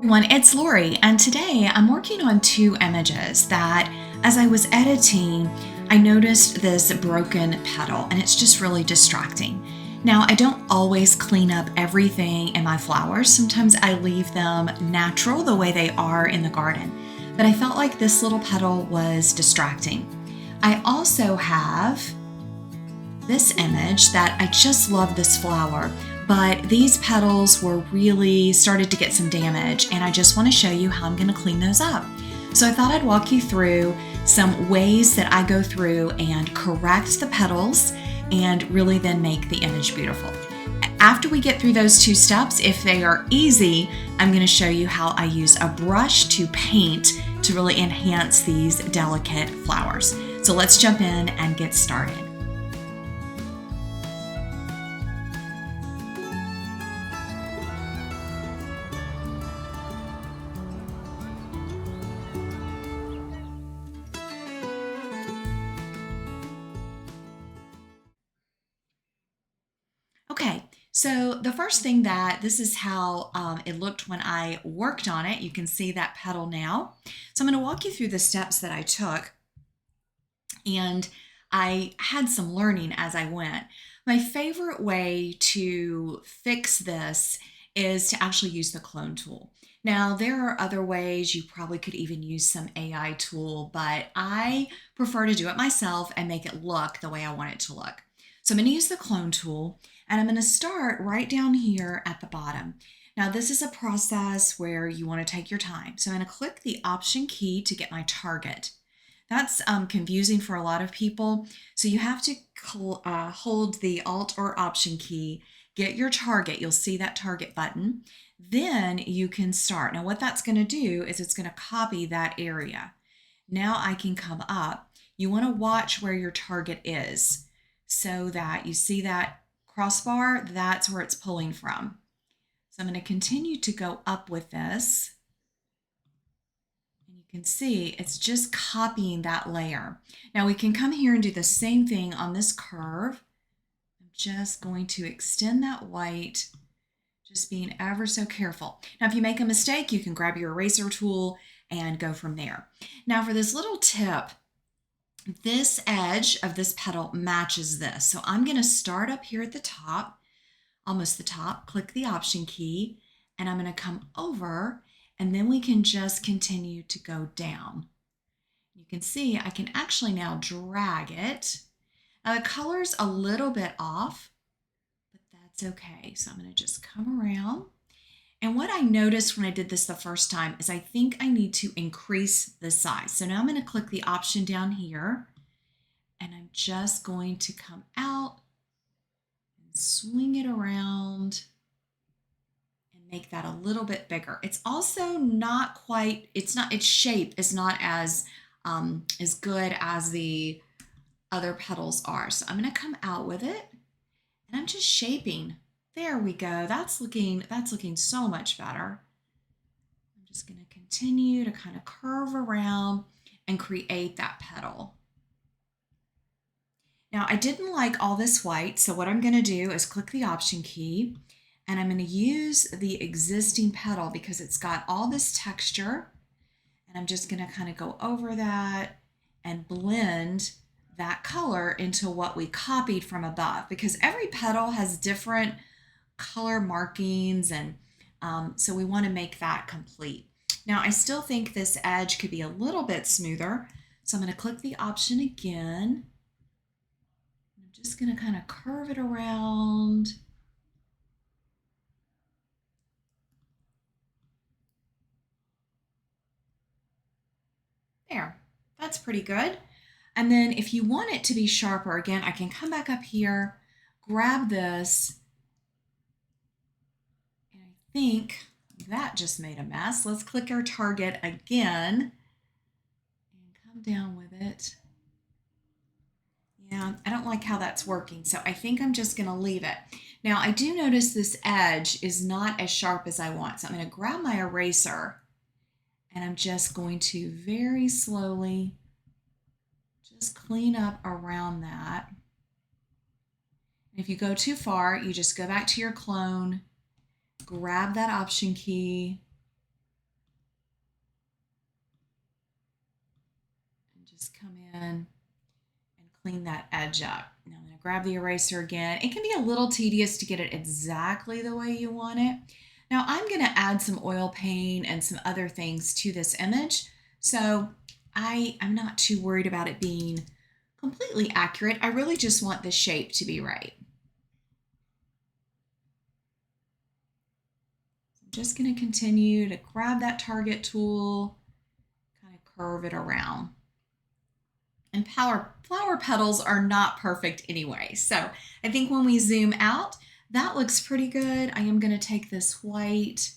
Everyone, it's Lori, and today I'm working on two images that, as I was editing, I noticed this broken petal, and it's just really distracting. Now, I don't always clean up everything in my flowers. Sometimes I leave them natural the way they are in the garden, but I felt like this little petal was distracting. I also have this image that I just love this flower, but these petals were really started to get some damage, and I just want to show you how I'm going to clean those up. So I thought I'd walk you through some ways that I go through and correct the petals and really then make the image beautiful. After we get through those two steps, if they are easy, I'm going to show you how I use a brush to paint to really enhance these delicate flowers. So let's jump in and get started. Okay, so the first thing this is how it looked when I worked on it. You can see that petal now. So I'm going to walk you through the steps that I took, and I had some learning as I went. My favorite way to fix this is to actually use the clone tool. Now, there are other ways. You probably could even use some AI tool, but I prefer to do it myself and make it look the way I want it to look. So I'm going to use the clone tool, and I'm going to start right down here at the bottom. Now, this is a process where you want to take your time. So I'm going to click the Option key to get my target. That's confusing for a lot of people. So you have to hold the Alt or Option key, get your target. You'll see that target button. Then you can start. Now, what that's going to do is it's going to copy that area. Now I can come up. You want to watch where your target is so that you see that crossbar, that's where it's pulling from. So I'm going to continue to go up with this. And you can see it's just copying that layer. Now we can come here and do the same thing on this curve. I'm just going to extend that white, just being ever so careful. Now, if you make a mistake, you can grab your eraser tool and go from there. Now for this little tip, this edge of this petal matches this. So I'm going to start up here at the top, almost the top, click the Option key, and I'm going to come over, and then we can just continue to go down. You can see I can actually now drag it. Now the color's a little bit off, but that's okay. So I'm going to just come around. And what I noticed when I did this the first time is I think I need to increase the size. So now I'm going to click the option down here, and I'm just going to come out and swing it around and make that a little bit bigger. It's also not quite, its shape is not as good as the other petals are. So I'm going to come out with it, and I'm just shaping. There we go. That's looking so much better. I'm just going to continue to kind of curve around and create that petal. Now, I didn't like all this white, so what I'm going to do is click the Option key, and I'm going to use the existing petal because it's got all this texture, and I'm just going to kind of go over that and blend that color into what we copied from above, because every petal has different color markings, and so we want to make that complete. Now, I still think this edge could be a little bit smoother, so I'm going to click the Option again. I'm just going to kind of curve it around. There, that's pretty good. And then if you want it to be sharper, again, I can come back up here, grab this, and I think that just made a mess. Let's click our target again and come down with it. Yeah, I don't like how that's working, so I think I'm just going to leave it. Now, I do notice this edge is not as sharp as I want, so I'm going to grab my eraser, and I'm just going to very slowly just clean up around that. And if you go too far, you just go back to your clone, grab that Option key, just come in and clean that edge up. Now I'm going to grab the eraser again. It can be a little tedious to get it exactly the way you want it. Now I'm going to add some oil paint and some other things to this image. So I'm not too worried about it being completely accurate. I really just want the shape to be right. So I'm just going to continue to grab that target tool, kind of curve it around. And flower petals are not perfect anyway. So I think when we zoom out, that looks pretty good. I am going to take this white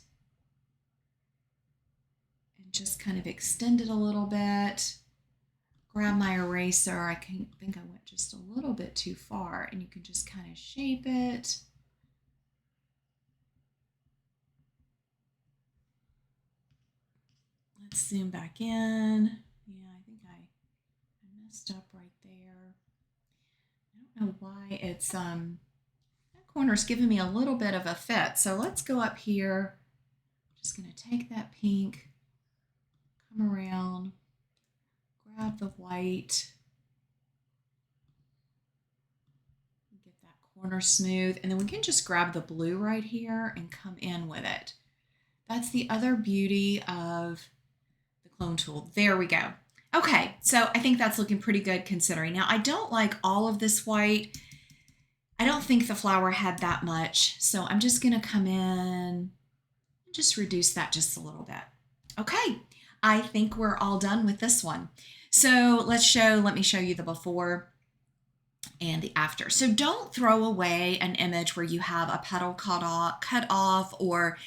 and just kind of extend it a little bit. Grab my eraser. I think I went just a little bit too far, and you can just kind of shape it. Let's zoom back in. Yeah, I think I messed up right there. I don't know why it's that corner's giving me a little bit of a fit. So let's go up here. I'm just going to take that pink, come around, grab the white, get that corner smooth, and then we can just grab the blue right here and come in with it. That's the other beauty of the clone tool. There we go. Okay, so I think that's looking pretty good considering. Now I don't like all of this white. I don't think the flower had that much, so I'm just gonna come in and just reduce that just a little bit. Okay, I think we're all done with this one. So let me show you the before and the after. So don't throw away an image where you have a petal cut off, or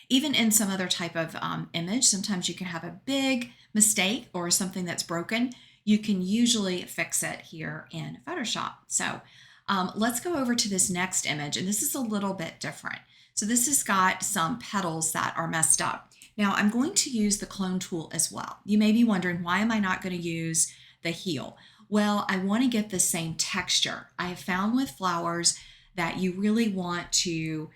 even in some other type of image, sometimes you can have a big mistake or something that's broken. You can usually fix it here in Photoshop. So let's go over to this next image, and this is a little bit different. So this has got some petals that are messed up. Now I'm going to use the clone tool as well. You may be wondering, why am I not going to use the heel? Well, I want to get the same texture. I have found with flowers that you really want to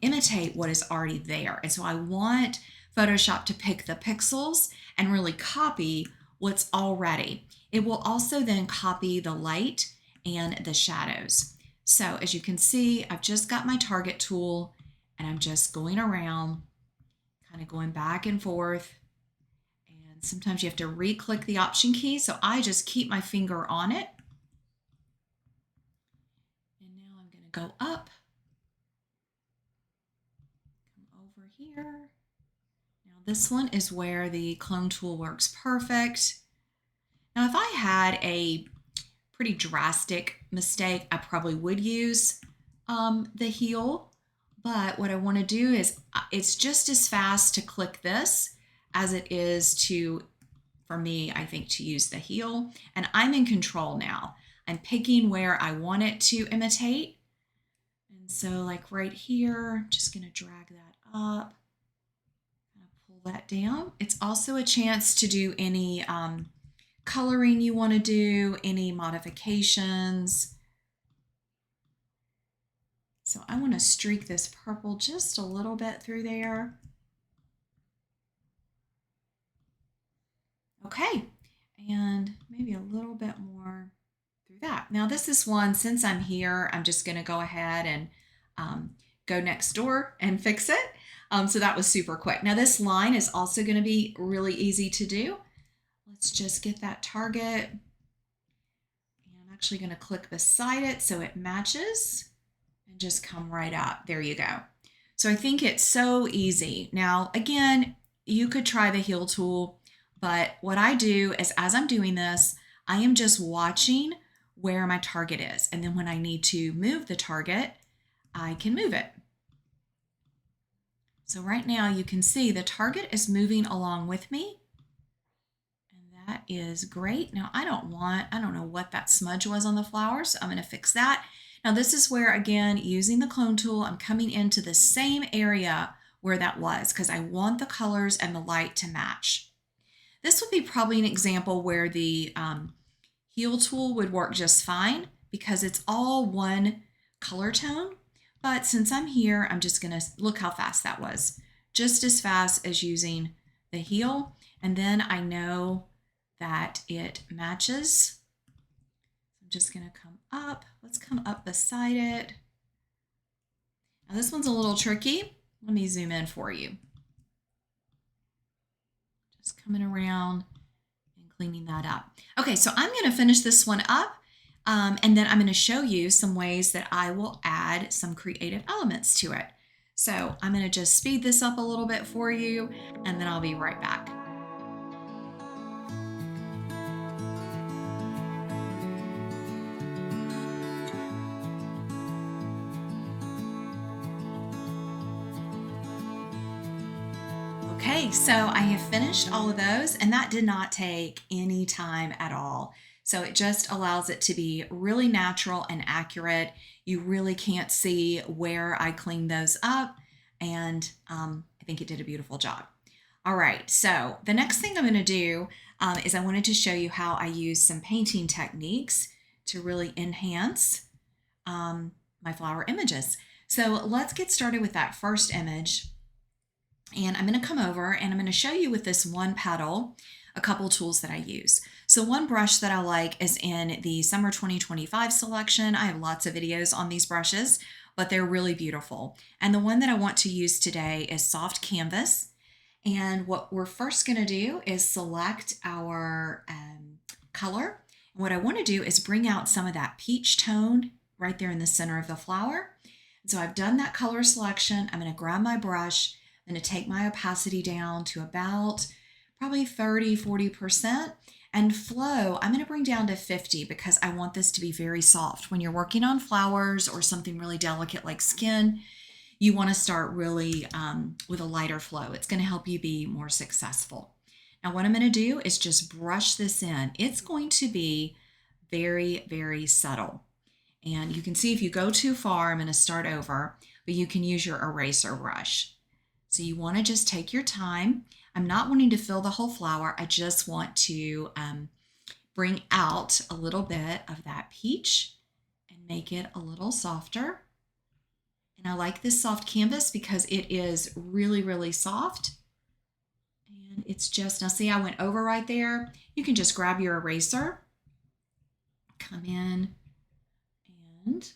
imitate what is already there. And so I want Photoshop to pick the pixels and really copy what's already. It will also then copy the light and the shadows. So as you can see, I've just got my target tool and I'm just going around, kind of going back and forth. And sometimes you have to re-click the Option key. So I just keep my finger on it. And now I'm going to go up, come over here. Now this one is where the clone tool works perfect. Now if I had a pretty drastic mistake, I probably would use the heel. But what I want to do is, it's just as fast to click this as it is to, for me, I think, to use the heel. And I'm in control now. I'm picking where I want it to imitate. And so like right here, I'm just going to drag that up, kind of pull that down. It's also a chance to do any coloring you want to do, any modifications. So I want to streak this purple just a little bit through there. Okay, and maybe a little bit more through that. Now this is one, since I'm here, I'm just going to go ahead and go next door and fix it. So that was super quick. Now this line is also going to be really easy to do. Let's just get that target. And I'm actually going to click beside it so it matches. And just come right up. There you go. So I think it's so easy. Now, again, you could try the heel tool, but what I do is, as I'm doing this, I am just watching where my target is. And then when I need to move the target, I can move it. So right now you can see the target is moving along with me. And that is great. Now I don't know what that smudge was on the flower, so I'm going to fix that. Now this is where, again, using the clone tool, I'm coming into the same area where that was because I want the colors and the light to match. This would be probably an example where the heel tool would work just fine because it's all one color tone. But since I'm here, I'm just going to look how fast that was. Just as fast as using the heel. And then I know that it matches. I'm just going to come up. Let's come up beside it. Now this one's a little tricky. Let me zoom in for you. Just coming around and cleaning that up. Okay, so I'm going to finish this one up, and then I'm going to show you some ways that I will add some creative elements to it. So I'm going to just speed this up a little bit for you, and then I'll be right back. Okay, so I have finished all of those, and that did not take any time at all. So it just allows it to be really natural and accurate. You really can't see where I cleaned those up, and I think it did a beautiful job. All right, so the next thing I'm going to do is I wanted to show you how I use some painting techniques to really enhance my flower images. So let's get started with that first image. And I'm going to come over and I'm going to show you with this one petal a couple tools that I use. So one brush that I like is in the Summer 2025 selection. I have lots of videos on these brushes, but they're really beautiful. And the one that I want to use today is Soft Canvas. And what we're first going to do is select our color. And what I want to do is bring out some of that peach tone right there in the center of the flower. And so I've done that color selection. I'm going to grab my brush. I'm going to take my opacity down to about probably 30–40%, and flow I'm going to bring down to 50 because I want this to be very soft. When you're working on flowers or something really delicate like skin, you want to start really with a lighter flow. It's going to help you be more successful. Now what I'm going to do is just brush this in. It's going to be very, very subtle. And you can see if you go too far, I'm going to start over, but you can use your eraser brush. So you want to just take your time. I'm not wanting to fill the whole flower. I just want to bring out a little bit of that peach and make it a little softer. And I like this soft canvas because it is really, really soft. And it's just, now see, I went over right there. You can just grab your eraser, come in and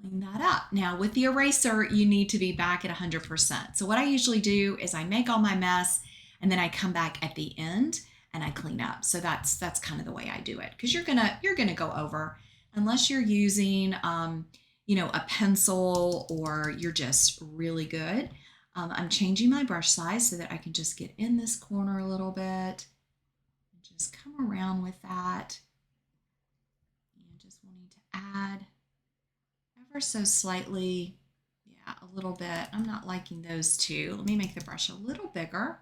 clean that up. Now with the eraser, you need to be back at 100%. So what I usually do is I make all my mess and then I come back at the end and I clean up. So that's kind of the way I do it, because you're gonna go over unless you're using a pencil or you're just really good. I'm changing my brush size so that I can just get in this corner a little bit and just come around with that. And just wanting to add ever so slightly, yeah, a little bit. I'm not liking those two. Let me make the brush a little bigger.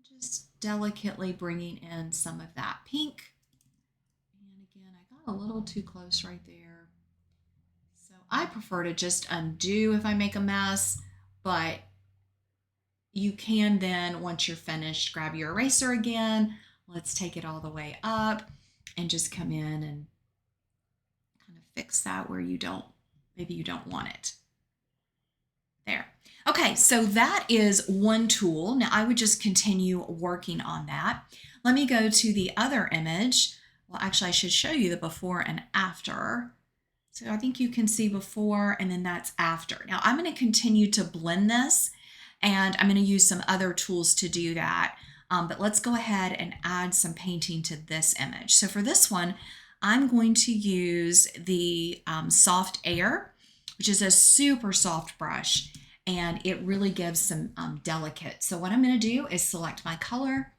Just delicately bringing in some of that pink. And again, I got a little too close right there. So I prefer to just undo if I make a mess, but you can then, once you're finished, grab your eraser again. Let's take it all the way up and just come in and kind of fix that where maybe you don't want it. There. Okay, so that is one tool. Now I would just continue working on that. Let me go to the other image. Well, actually I should show you the before and after. So I think you can see before and then that's after. Now I'm going to continue to blend this and I'm going to use some other tools to do that. But let's go ahead and add some painting to this image. So for this one, I'm going to use the Soft Air, which is a super soft brush, and it really gives some delicate. So what I'm going to do is select my color.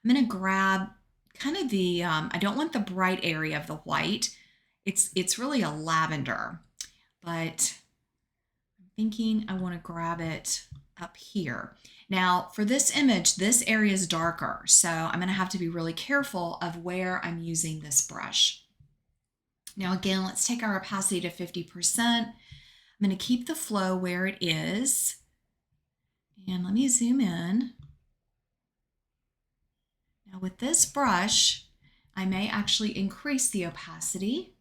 I'm going to grab kind of the, I don't want the bright area of the white. It's really a lavender, but I'm thinking I want to grab it up here. Now for this image, this area is darker, so I'm going to have to be really careful of where I'm using this brush. Now again, let's take our opacity to 50%. I'm going to keep the flow where it is. And let me zoom in. Now with this brush, I may actually increase the opacity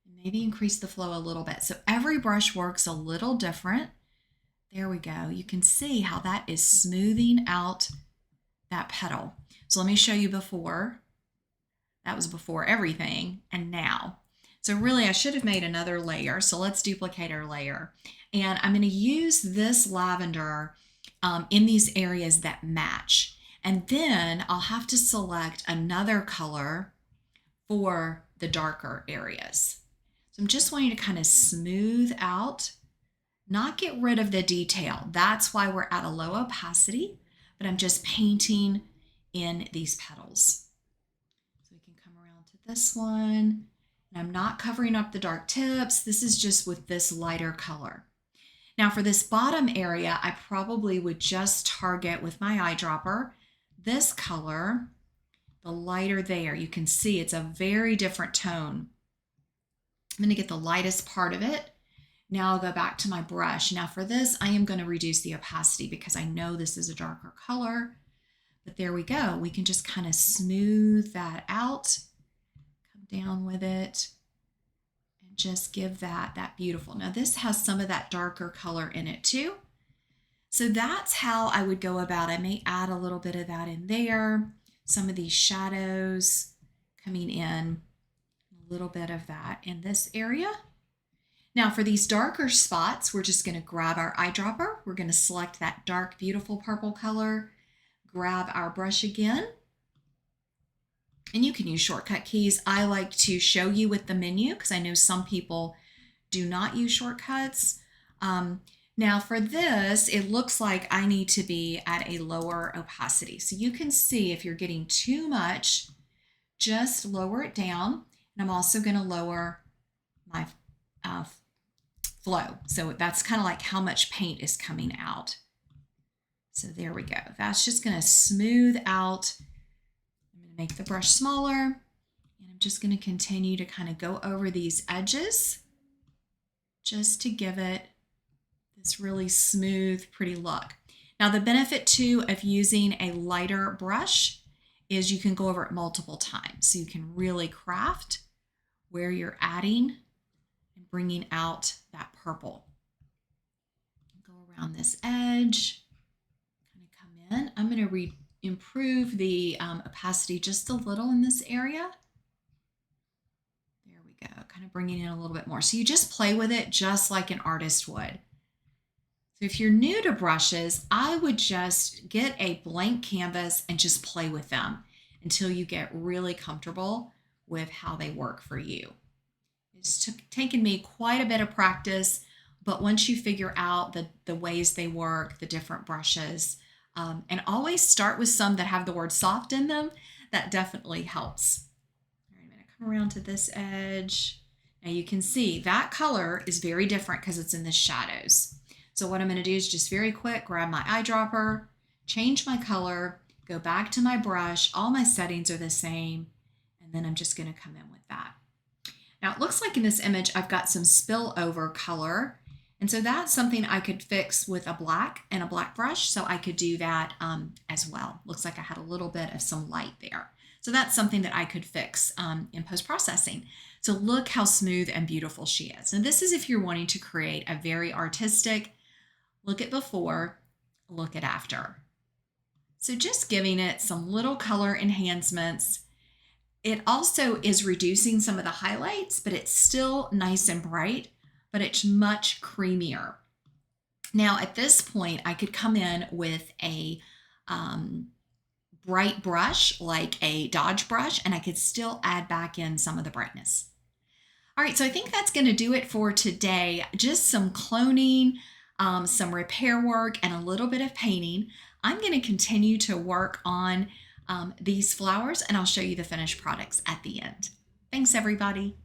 and maybe increase the flow a little bit. So every brush works a little different. There we go. You can see how that is smoothing out that petal. So let me show you before. That was before everything, and now. So really I should have made another layer. So let's duplicate our layer. And I'm going to use this lavender in these areas that match. And then I'll have to select another color for the darker areas. So I'm just wanting to kind of smooth out, not get rid of the detail. That's why we're at a low opacity, but I'm just painting in these petals. So we can come around to this one. And I'm not covering up the dark tips. This is just with this lighter color. Now for this bottom area, I probably would just target with my eyedropper this color, the lighter there. You can see it's a very different tone. I'm going to get the lightest part of it. Now I'll go back to my brush. Now for this, I am going to reduce the opacity because I know this is a darker color. But there we go. We can just kind of smooth that out. Come down with it. And just give that beautiful. Now this has some of that darker color in it too. So that's how I would go about it. I may add a little bit of that in there. Some of these shadows coming in. A little bit of that in this area. Now for these darker spots, we're just going to grab our eyedropper. We're going to select that dark, beautiful purple color. Grab our brush again. And you can use shortcut keys. I like to show you with the menu because I know some people do not use shortcuts. Now for this, it looks like I need to be at a lower opacity. So you can see if you're getting too much, just lower it down. And I'm also going to lower my flow. So that's kind of like how much paint is coming out. So there we go. That's just going to smooth out. I'm going to make the brush smaller. And I'm just going to continue to kind of go over these edges just to give it this really smooth, pretty look. Now the benefit too of using a lighter brush is you can go over it multiple times. So you can really craft where you're adding and bringing out that purple. Go around this edge, kind of come in. I'm going to improve the opacity just a little in this area. There we go, kind of bringing in a little bit more. So you just play with it just like an artist would. So if you're new to brushes, I would just get a blank canvas and just play with them until you get really comfortable with how they work for you. It's taken me quite a bit of practice, but once you figure out the ways they work, the different brushes, and always start with some that have the word soft in them, that definitely helps. All right, I'm going to come around to this edge. Now you can see that color is very different because it's in the shadows. So what I'm going to do is just very quick, grab my eyedropper, change my color, go back to my brush. All my settings are the same. And then I'm just going to come in with that. Now it looks like in this image, I've got some spillover color. And so that's something I could fix with a black and a black brush. So I could do that as well. Looks like I had a little bit of some light there. So that's something that I could fix in post-processing. So look how smooth and beautiful she is. And this is if you're wanting to create a very artistic, look at before, look at after. So just giving it some little color enhancements. It also is reducing some of the highlights, but it's still nice and bright, but it's much creamier. Now at this point, I could come in with a bright brush, like a Dodge brush, and I could still add back in some of the brightness. All right, so I think that's going to do it for today. Just some cloning, some repair work, and a little bit of painting. I'm going to continue to work on these flowers, and I'll show you the finished products at the end. Thanks, everybody.